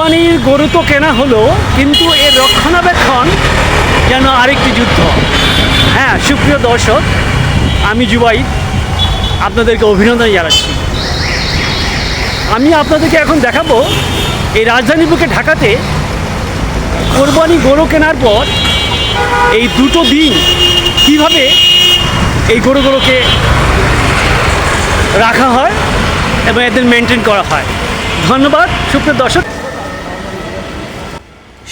কোরবানির গরু তো কেনা হলো, কিন্তু এর রক্ষণাবেক্ষণ যেন আরেকটি যুদ্ধ। হ্যাঁ, সুপ্রিয় দর্শক, আমি জুবাইর, আপনাদেরকে অভিনন্দন জানাচ্ছি। আমি আপনাদেরকে এখন দেখাবো এই রাজধানী বুকে ঢাকাতে কোরবানি গরু কেনার পর এই দুটো দিন কীভাবে এই গরুগুলোকে রাখা হয় এবং এদের মেনটেন করা হয়। ধন্যবাদ সুপ্রিয় দর্শক।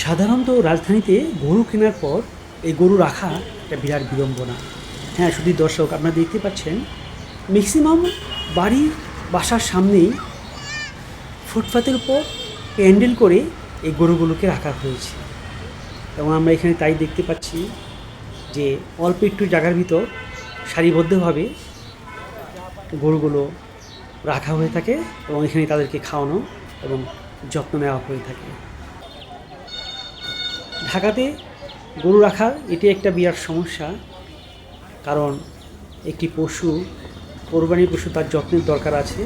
সাধারণত রাজধানীতে গরু কেনার পর এই গরু রাখা একটা বিরাট বিড়ম্বনা। হ্যাঁ, শুধু দর্শক, আপনারা দেখতে পাচ্ছেন ম্যাক্সিমাম বাসার সামনেই ফুটপাতের উপর প্যান্ডেল করে এই গরুগুলোকে রাখা হয়েছে। এবং আমরা এখানে তাই দেখতে পাচ্ছি যে অল্প একটু জায়গার ভিতর সারিবদ্ধভাবে গরুগুলো রাখা হয়ে থাকে এবং এখানে তাদেরকে খাওয়ানো এবং যত্ন নেওয়া হয়ে থাকে। ঢাকাতে গরু রাখার এটি একটা বিরাট সমস্যা, কারণ একটি পশু, কোরবানির পশু, তার যত্নের দরকার আছে।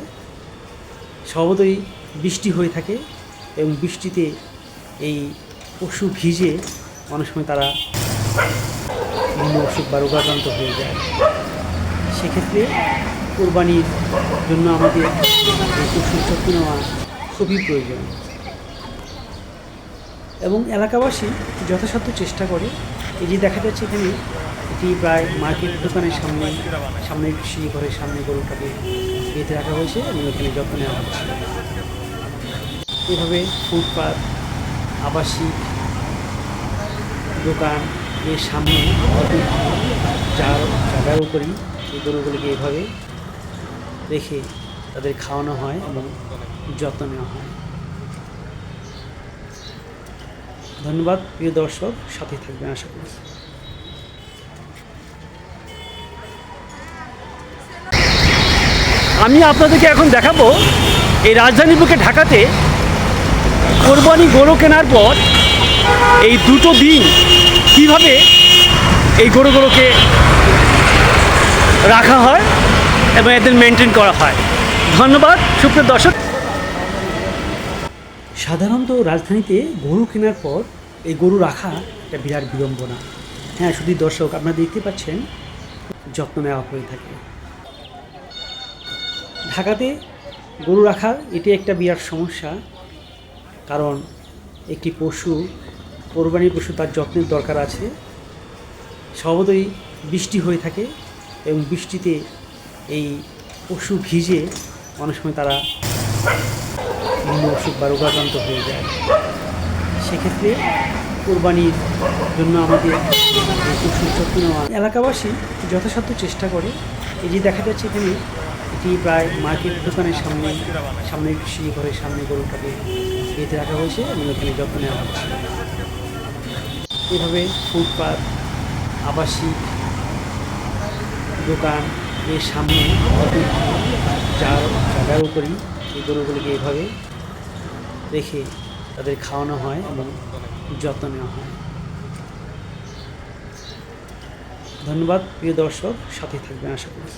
স্বভাবতই বৃষ্টি হয়ে থাকে এবং বৃষ্টিতে এই পশু ভিজে অনেক সময় তারা বিভিন্ন অসুখ বা রোগাক্রান্ত হয়ে যায়। সেক্ষেত্রে কোরবানির জন্য আমাদের এই পশুর যত্ন নেওয়া খুবই প্রয়োজন এবং এলাকাবাসী যথাসাধ্য চেষ্টা করে। এই যে দেখা যাচ্ছে এখানে, এটি প্রায় মার্কেট দোকানের সামনে সিঁড়ি ঘরের সামনে গরুটাকে বেঁধে রাখা হয়েছে এবং এখানে যত্ন নেওয়া হচ্ছে। এভাবে ফুটপাত, আবাসিক দোকান এর সামনে জায়গার উপরই এই গরুগুলিকে এভাবে রেখে তাদের খাওয়ানো হয় এবং যত্ন নেওয়া হয়। ধন্যবাদ প্রিয় দর্শক, সাথে থাকবেন আশা করি। আমি আপনাদেরকে এখন দেখাবো এই রাজধানী বুকে ঢাকাতে কোরবানি গরু কেনার পর এই দুটো দিন কীভাবে এই গরুগুলোকে রাখা হয় এবং এদের মেনটেন করা হয়। ধন্যবাদ সুপ্রিয় দর্শক। সাধারণত রাজধানীতে গরু কেনার পর এই গরু রাখা একটা বিরাট বিড়ম্বনা। হ্যাঁ, শুধু দর্শক, আপনারা দেখতে পাচ্ছেন যত্ন নেওয়া হয়ে থাকে। ঢাকাতে গরু রাখার এটি একটা বিরাট সমস্যা, কারণ একটি পশু, কোরবানির পশু, তার যত্নের দরকার আছে। স্বভাবতই বৃষ্টি হয়ে থাকে এবং বৃষ্টিতে এই পশু ভিজে অনেক সময় তারা বিভিন্ন অসুখ বা রোগাক্রান্ত হয়ে যায়। সেক্ষেত্রে কোরবানির জন্য আমাদের এই পশুর যত্ন নেওয়া এলাকাবাসী যথাসাধ্য চেষ্টা করে। এই যে দেখা যাচ্ছে এখানে, এটি প্রায় মার্কেট দোকানের সামনে সিঁড়ি ঘরের সামনে গরুটাকে বেঁধে রাখা হয়েছে এবং এখানে যত্ন নেওয়া হচ্ছে। এভাবে ফুটপাত, আবাসিক দোকান এর সামনে জায়গার উপরই এই গরুগুলিকে এভাবে রেখে তাদের খাওয়ানো হয় এবং যত্ন নেওয়া হয়। ধন্যবাদ প্রিয় দর্শক, সাথে থাকবেন আশা করি।